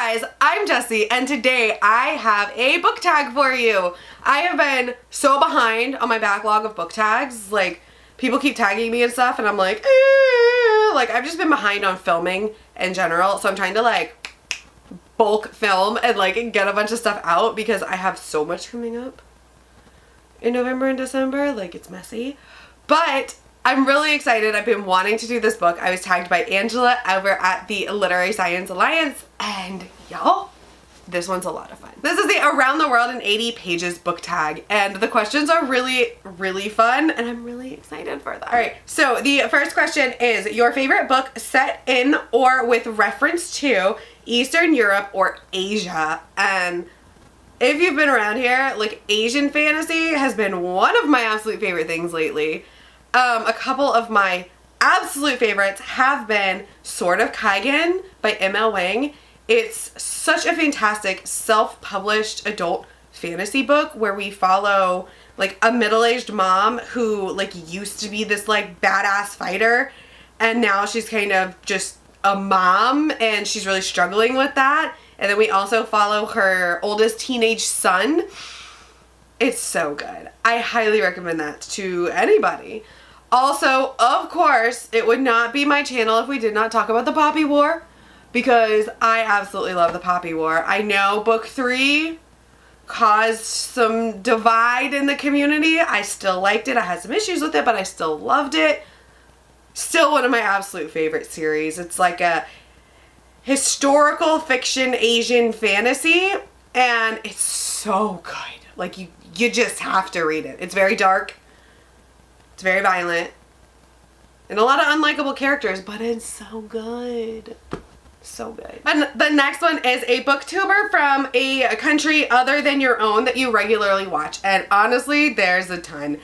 guys, I'm Jessie, and today I have a book tag for you. I have been so behind on my backlog of book tags. Like, people keep tagging me and stuff, and I'm like, like, I've just been behind on filming in general, so I'm trying to, like, bulk film and, like, get a bunch of stuff out because I have so much coming up in November and December. Like, it's messy. But I'm really excited. I've been wanting to do this book. I was tagged by Angela over at the Literary Science Alliance, and y'all, this one's a lot of fun. This is the Around the World in 80 Pages book tag, and the questions are really, really fun, and I'm really excited for that. All right, so the first question is your favorite book set in or with reference to Eastern Europe or Asia. And if you've been around here, like, Asian fantasy has been one of my absolute favorite things lately. A couple of my absolute favorites have been Sword of Kaigen by M.L. Wang. It's such a fantastic self-published adult fantasy book where we follow, like, a middle-aged mom who, like, used to be this, like, badass fighter, and now she's kind of just a mom and she's really struggling with that. And then we also follow her oldest teenage son. It's so good. I highly recommend that to anybody. Also, of course, it would not be my channel if we did not talk about the Poppy War, because I absolutely love the Poppy War. I know book 3 caused some divide in the community. I still liked it. I had some issues with it, but I still loved it. Still one of my absolute favorite series. It's like a historical fiction Asian fantasy, and it's so good. Like, you just have to read it. It's very dark. It's very violent. And a lot of unlikable characters, but it's so good. So good. And the next one is a booktuber from a country other than your own that you regularly watch. And honestly, there's a ton.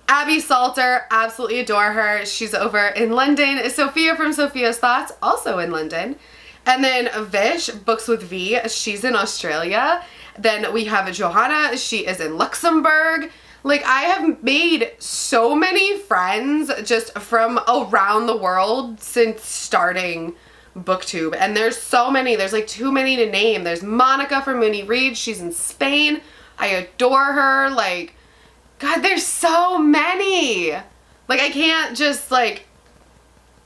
Abby Salter, absolutely adore her. She's over in London. Sophia from Sophia's Thoughts, also in London. And then Vish, Books with V, she's in Australia. Then we have Johanna, she is in Luxembourg. Like, I have made so many friends just from around the world since starting BookTube. And there's so many. There's like too many to name. There's Monica from Mooney Reed. She's in Spain. I adore her. Like, God, there's so many. Like, I can't just, like,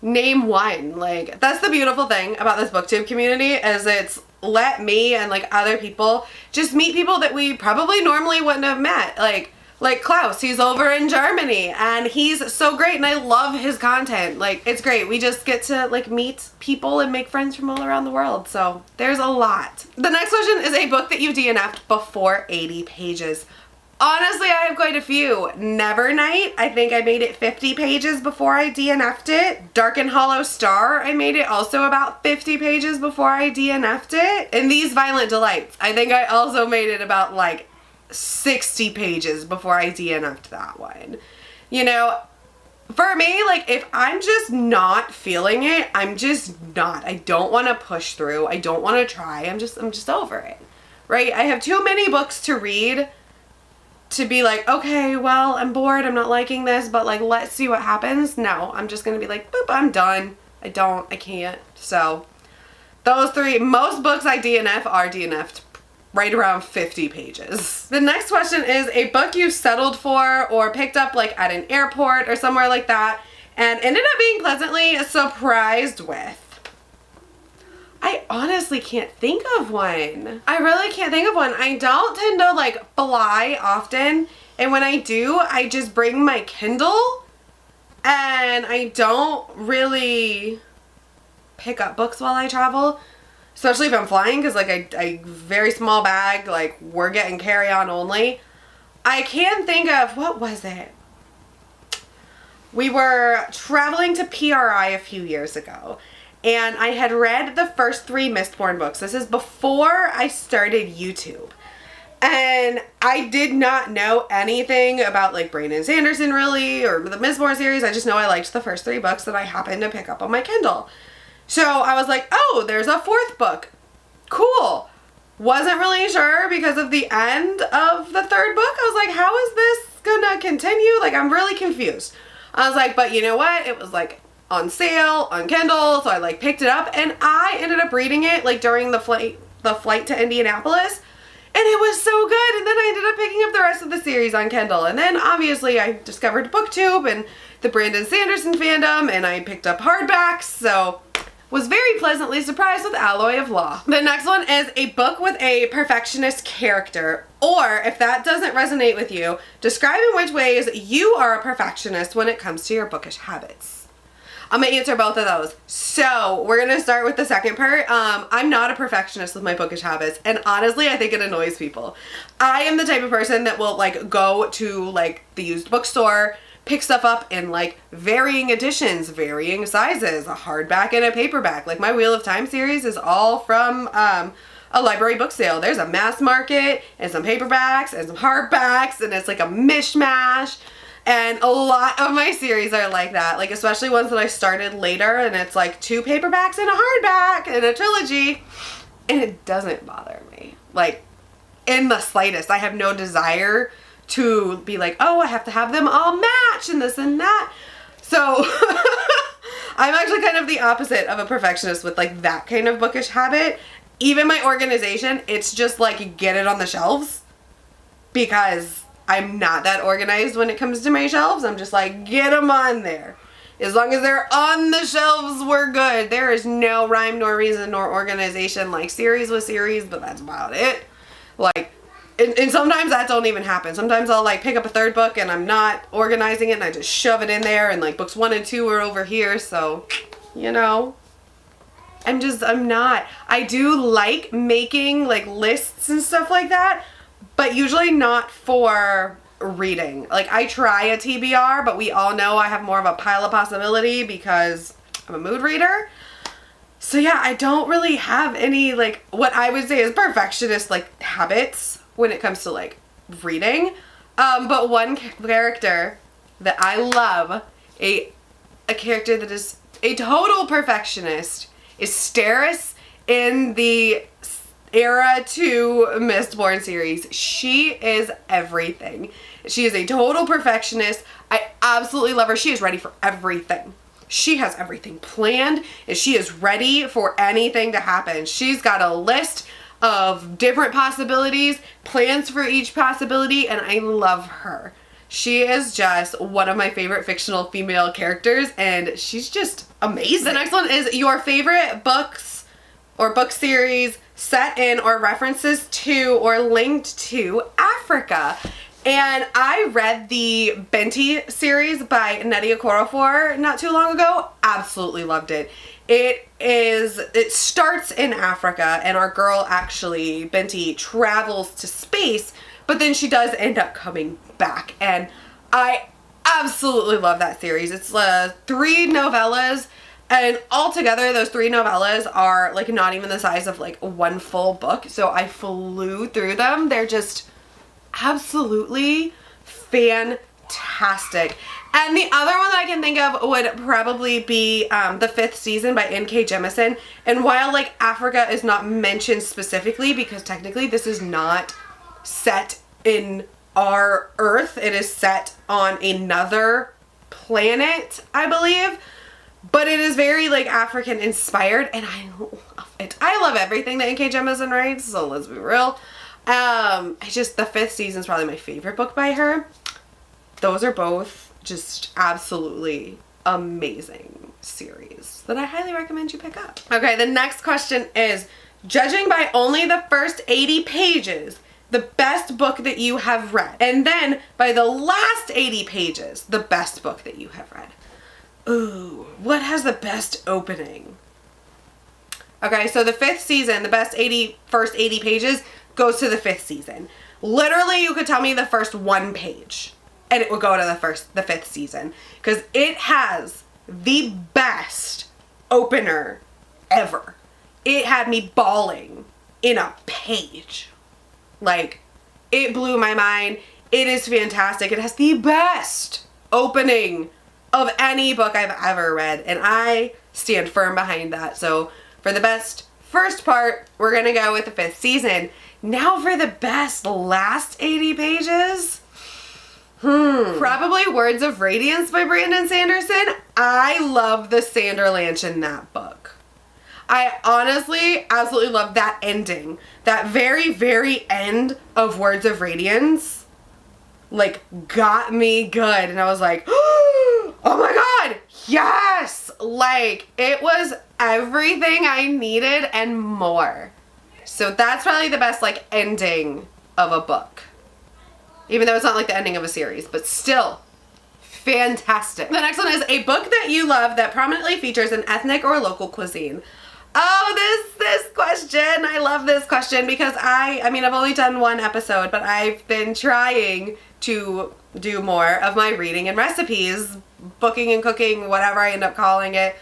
name one. Like, that's the beautiful thing about this BookTube community, is it's let me and, like, other people just meet people that we probably normally wouldn't have met. Like Klaus, he's over in Germany, and he's so great, and I love his content. Like, it's great. We just get to, like, meet people and make friends from all around the world. So there's a lot. The next question is a book that you DNF'd before 80 pages. Honestly, I have quite a few. Nevernight, I think I made it 50 pages before I DNF'd it. Dark and Hollow Star, I made it also about 50 pages before I DNF'd it. And These Violent Delights, I think I also made it about, like, 60 pages before I DNF'd that one. You know, for me, like, if I'm just not feeling it, I'm just not. I don't want to push through. I don't want to try. I'm just over it, right? I have too many books to read to be like, okay, well, I'm bored. I'm not liking this, but, like, let's see what happens. No, I'm just going to be like, boop, I'm done. I can't. So those three, most books I DNF are DNF'd right around 50 pages. The next question is a book you settled for or picked up, like, at an airport or somewhere like that and ended up being pleasantly surprised with. I honestly can't think of one. I really can't think of one. I don't tend to, like, fly often, and when I do, I just bring my Kindle, and I don't really pick up books while I travel. Especially if I'm flying, because, like, I very small bag, like, we're getting carry-on only. I can think of, what was it? We were traveling to PRI a few years ago, and I had read the first 3 Mistborn books. This is before I started YouTube. And I did not know anything about, like, Brandon Sanderson, really, or the Mistborn series. I just know I liked the first 3 books that I happened to pick up on my Kindle. So I was like, oh, there's a 4th book. Cool. Wasn't really sure because of the end of the 3rd book. I was like, how is this gonna continue? Like, I'm really confused. I was like, but you know what? It was, like, on sale on Kindle, so I, like, picked it up, and I ended up reading it, like, during the flight the flight to Indianapolis. And it was so good. And then I ended up picking up the rest of the series on Kindle. And then obviously I discovered BookTube and the Brandon Sanderson fandom, and I picked up hardbacks. So was very pleasantly surprised with Alloy of Law. The next one is a book with a perfectionist character. Or if that doesn't resonate with you, describe in which ways you are a perfectionist when it comes to your bookish habits. I'm gonna answer both of those. So we're gonna start with the second part. I'm not a perfectionist with my bookish habits, and honestly, I think it annoys people. I am the type of person that will like go to like the used bookstore, pick stuff up in like varying editions, varying sizes, a hardback and a paperback. Like my Wheel of Time series is all from a library book sale. There's a mass market and some paperbacks and some hardbacks, and it's like a mishmash. And a lot of my series are like that, like especially ones that I started later, and it's like 2 paperbacks and a hardback and a trilogy, and it doesn't bother me, like in the slightest. I have no desire to be like, oh, I have to have them all match and this and that. So I'm actually kind of the opposite of a perfectionist with like that kind of bookish habit. Even my organization, it's just like get it on the shelves, because I'm not that organized when it comes to my shelves. I'm just like, get them on there. As long as they're on the shelves, we're good. There is no rhyme nor reason nor organization, like series with series, but that's about it. Like, and sometimes that don't even happen. Sometimes I'll like pick up a third book and I'm not organizing it and I just shove it in there, and like books 1 and 2 are over here. So, you know, I'm not. I do like making like lists and stuff like that, but usually not for reading. Like I try a TBR, but we all know I have more of a pile of possibility because I'm a mood reader. So yeah, I don't really have any like what I would say is perfectionist like habits when it comes to like reading. But one character that I love, a character that is a total perfectionist, is Steris in the Era 2 Mistborn series. She is everything. She is a total perfectionist. I absolutely love her. She is ready for everything. She has everything planned and she is ready for anything to happen. She's got a list of different possibilities, plans for each possibility, and I love her. She is just one of my favorite fictional female characters, and she's just amazing. The next one is your favorite books or book series set in or references to or linked to Africa. And I read the Benti series by Nnedi Okorafor not too long ago. Absolutely loved it. It starts in Africa, and our girl actually, Benti, travels to space, but then she does end up coming back. And I absolutely love that series. It's 3 novellas. And altogether, those 3 novellas are like not even the size of like one full book. So I flew through them. They're just absolutely fantastic. And the other one that I can think of would probably be the 5th season by N.K. Jemisin. And while like Africa is not mentioned specifically, because technically this is not set in our Earth, it is set on another planet, I believe. But it is very like African inspired, and I love it. I love everything that N.K. Jemisin writes, so let's be real. The 5th season is probably my favorite book by her. Those are both just absolutely amazing series that I highly recommend you pick up. Okay, the next question is, judging by only the first 80 pages, the best book that you have read. And then by the last 80 pages, the best book that you have read. Ooh, what has the best opening? Okay, so the 5th season, the best first 80 pages goes to the 5th season. Literally, you could tell me the first 1 page and it would go to the 5th season, because it has the best opener ever. It had me bawling in a page. Like, it blew my mind. It is fantastic. It has the best opening of any book I've ever read, and I stand firm behind that. So for the best first part, we're gonna go with the 5th season. Now for the best last 80 pages, probably Words of Radiance by Brandon Sanderson. I love the Sanderlanche in that book. I honestly absolutely love that ending. That very, very end of Words of Radiance, like, got me good. And I was like, oh my God, yes! Like, it was everything I needed and more. So that's probably the best, like, ending of a book. Even though it's not like the ending of a series, but still fantastic. The next one is a book that you love that prominently features an ethnic or local cuisine. Oh, this question. I love this question because I mean, I've only done one episode, but I've been trying to do more of my reading and recipes, booking and cooking, whatever I end up calling it.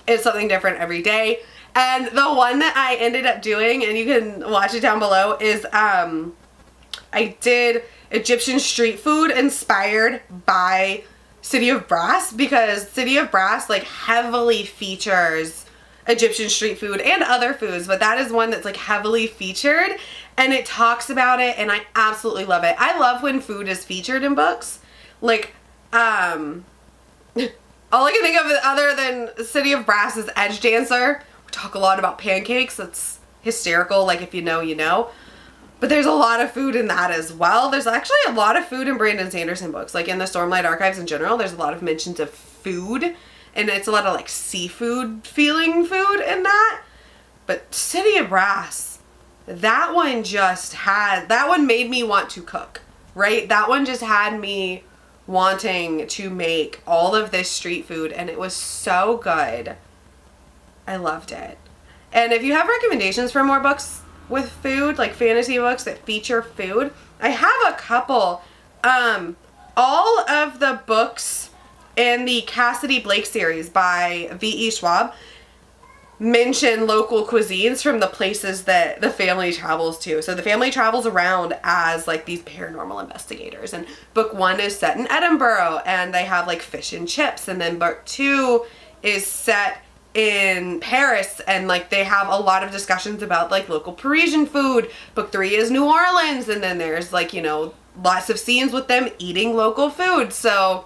It's something different every day. And the one that I ended up doing, and you can watch it down below, is I did Egyptian street food inspired by City of Brass, because City of Brass like heavily features Egyptian street food and other foods, but that is one that's like heavily featured, and it talks about it, and I absolutely love it. I love when food is featured in books. Like, all I can think of other than City of Brass is Edge Dancer. We talk a lot about pancakes. It's hysterical, like if you know, you know. But there's a lot of food in that as well. There's actually a lot of food in Brandon Sanderson books. Like in the Stormlight Archives in general, there's a lot of mentions of food. And it's a lot of like seafood feeling food in that. But City of Brass, that one made me want to cook, right? That one just had me wanting to make all of this street food, and it was so good. I loved it. And if you have recommendations for more books with food, like fantasy books that feature food, I have a couple. All of the books in the Cassidy Blake series by V.E. Schwab mention local cuisines from the places that the family travels to. So the family travels around as like these paranormal investigators, and book 1 is set in Edinburgh and they have like fish and chips, and then book 2 is set in Paris and like they have a lot of discussions about like local Parisian food. Book 3 is New Orleans, and then there's like, you know, lots of scenes with them eating local food. So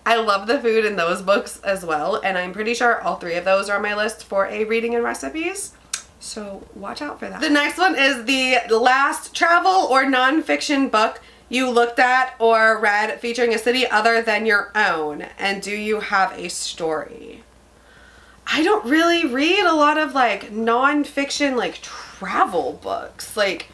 I love the food in those books as well, and I'm pretty sure all 3 of those are on my list for a reading and recipes, so watch out for that. The next one is the last travel or nonfiction book you looked at or read featuring a city other than your own, and do you have a story? I don't really read a lot of like nonfiction like travel books. Like,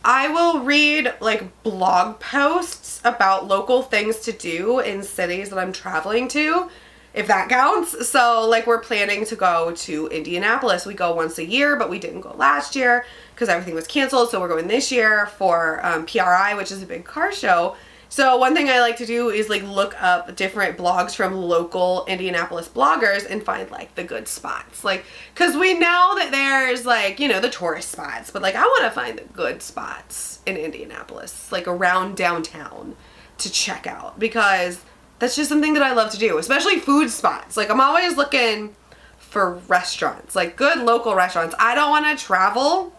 I will read like blog posts about local things to do in cities that I'm traveling to, if that counts. So like we're planning to go to Indianapolis. We go once a year, but we didn't go last year because everything was canceled. So we're going this year for PRI, which is a big car show. So one thing I like to do is like look up different blogs from local Indianapolis bloggers and find like the good spots. Like, cause we know that there's like, you know, the tourist spots, but like I want to find the good spots in Indianapolis, like around downtown to check out, because that's just something that I love to do, especially food spots. Like I'm always looking for restaurants, like good local restaurants. I don't want to travel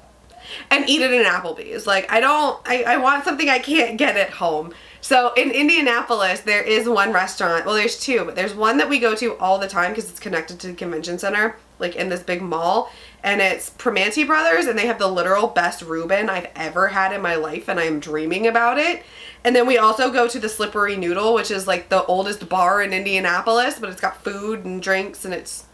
and eat at an Applebee's. Like I want something I can't get at home. So in Indianapolis, there is one restaurant. Well, there's 2, but there's one that we go to all the time because it's connected to the convention center, like in this big mall. And it's Primanti Brothers, and they have the literal best Reuben I've ever had in my life, and I'm dreaming about it. And then we also go to the Slippery Noodle, which is like the oldest bar in Indianapolis, but it's got food and drinks, and it's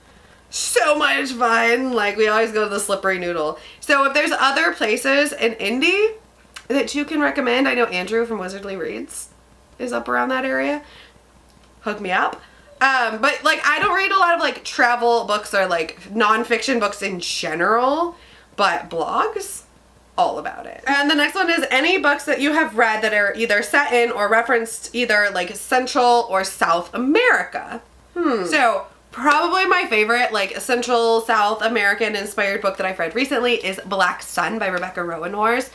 so much fun. Like we always go to the Slippery Noodle. So if there's other places in Indy that you can recommend, I know Andrew from Wizardly Reads is up around that area, hook me up. But like I don't read a lot of like travel books or like nonfiction books in general, but blogs, all about it. And the next one is any books that you have read that are either set in or referenced either like Central or South America. So probably my favorite like Central South American inspired book that I've read recently is Black Sun by Rebecca Rowanors.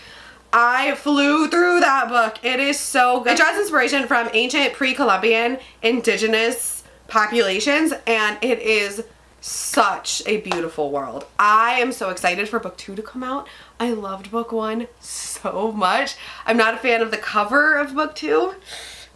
I flew through that book. It is so good. It draws inspiration from ancient pre-Columbian indigenous populations, and it is such a beautiful world. I am so excited for book 2 to come out. I loved book 1 so much. I'm not a fan of the cover of book 2.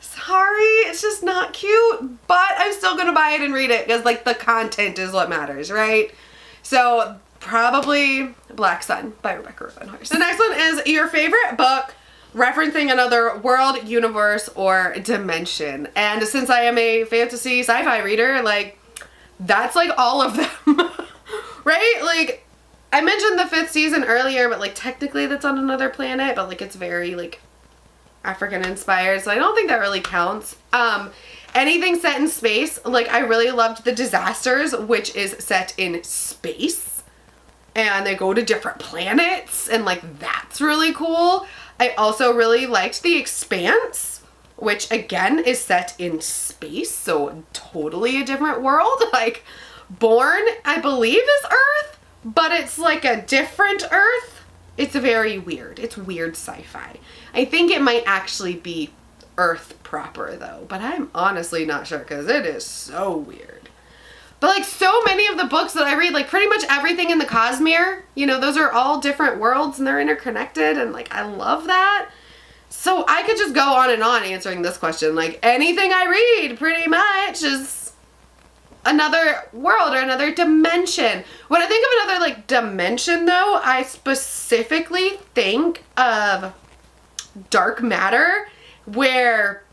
Sorry, it's just not cute, but I'm still gonna buy it and read it because like the content is what matters, right? So probably Black Sun by Rebecca Rosenhorst. The next one is your favorite book referencing another world, universe, or dimension. And since I am a fantasy sci-fi reader, like, that's like all of them, right? Like, I mentioned the 5th season earlier, but like technically that's on another planet, but like it's very like African inspired, so I don't think that really counts. Anything set in space, like I really loved The Disasters, which is set in space and they go to different planets and like that's really cool. I also really liked The Expanse, which again is set in space, so totally a different world. Like Born, I believe, is Earth, but it's like a different Earth. It's very weird. It's weird sci-fi. I think it might actually be Earth proper though, but I'm honestly not sure because it is so weird. But like so many of the books that I read, like pretty much everything in the Cosmere, you know, those are all different worlds and they're interconnected and like I love that. So I could just go on and on answering this question. Like anything I read pretty much is another world or another dimension. When I think of another like dimension though, I specifically think of Dark Matter, where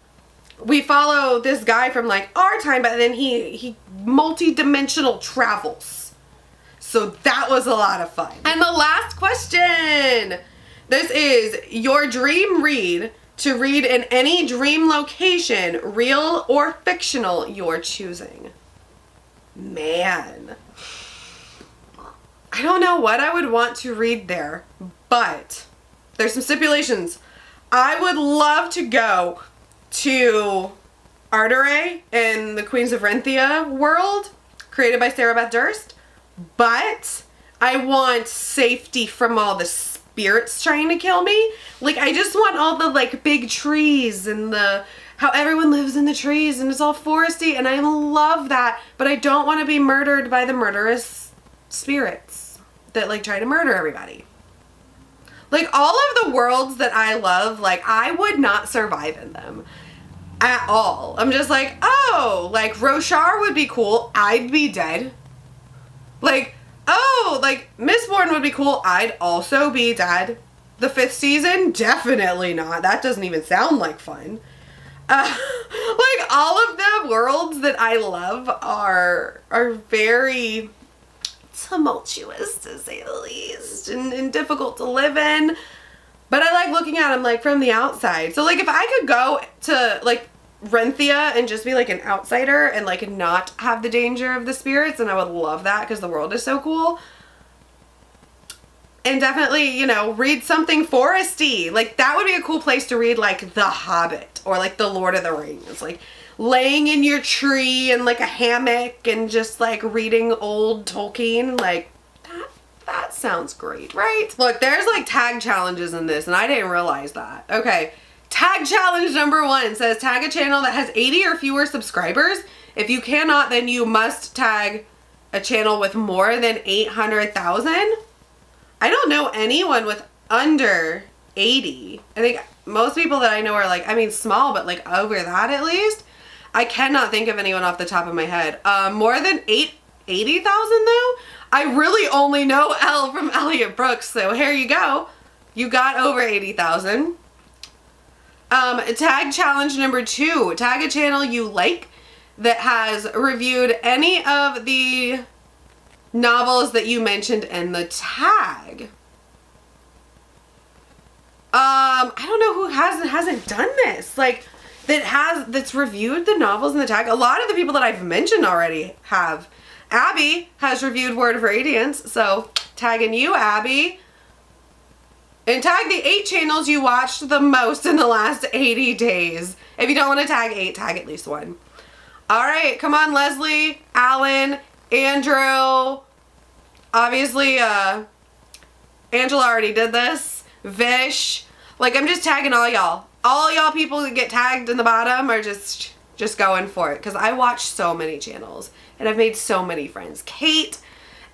we follow this guy from like our time, but then he multi-dimensional travels. So that was a lot of fun. And the last question. This is your dream read to read in any dream location, real or fictional, you're choosing. Man. I don't know what I would want to read there, but there's some stipulations. I would love to go to Arteray in the Queens of Renthia world, created by Sarah Beth Durst, but I want safety from all the spirits trying to kill me. Like, I just want all the, like, big trees and the how everyone lives in the trees and it's all foresty, and I love that, but I don't want to be murdered by the murderous spirits that, like, try to murder everybody. Like, all of the worlds that I love, like, I would not survive in them at all. I'm just like, oh, like, Roshar would be cool. I'd be dead. Like, oh, like, Mistborn would be cool. I'd also be dead. The 5th season? Definitely not. That doesn't even sound like fun. Like, all of the worlds that I love are very tumultuous, to say the least, and difficult to live in, but I like looking at them like from the outside. So like if I could go to like Renthia and just be like an outsider and like not have the danger of the spirits, and I would love that because the world is so cool. And definitely, you know, read something foresty. Like that would be a cool place to read, like The Hobbit or like The Lord of the Rings. Like laying in your tree in like a hammock and just like reading old Tolkien. Like that sounds great, right? Look, there's like tag challenges in this and I didn't realize that. Okay, tag challenge number 1 says tag a channel that has 80 or fewer subscribers. If you cannot, then you must tag a channel with more than 800,000. I don't know anyone with under 80. I think most people that I know are like, I mean small, but like over that at least. I cannot think of anyone off the top of my head. More than 80,000 though? I really only know Elle from Elliot Brooks, so here you go. You got over 80,000. Tag challenge number 2. Tag a channel you like that has reviewed any of the novels that you mentioned in the tag. I don't know who hasn't done this. Like, that's reviewed the novels in the tag. A lot of the people that I've mentioned already have. Abby has reviewed Word of Radiance, so tagging you, Abby. And tag the 8 channels you watched the most in the last 80 days. If you don't want to tag 8, tag at least 1. Alright, come on, Leslie, Alan, Andrew. Obviously, Angela already did this. Vish. Like, I'm just tagging all y'all. All y'all people that get tagged in the bottom are just going for it. Because I watch so many channels. And I've made so many friends. Kate.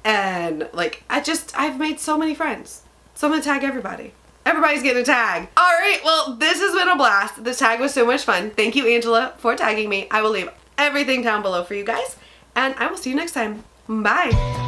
And, like, I've made so many friends. So I'm going to tag everybody. Everybody's getting a tag. Alright, well, this has been a blast. This tag was so much fun. Thank you, Angela, for tagging me. I will leave everything down below for you guys. And I will see you next time. Bye.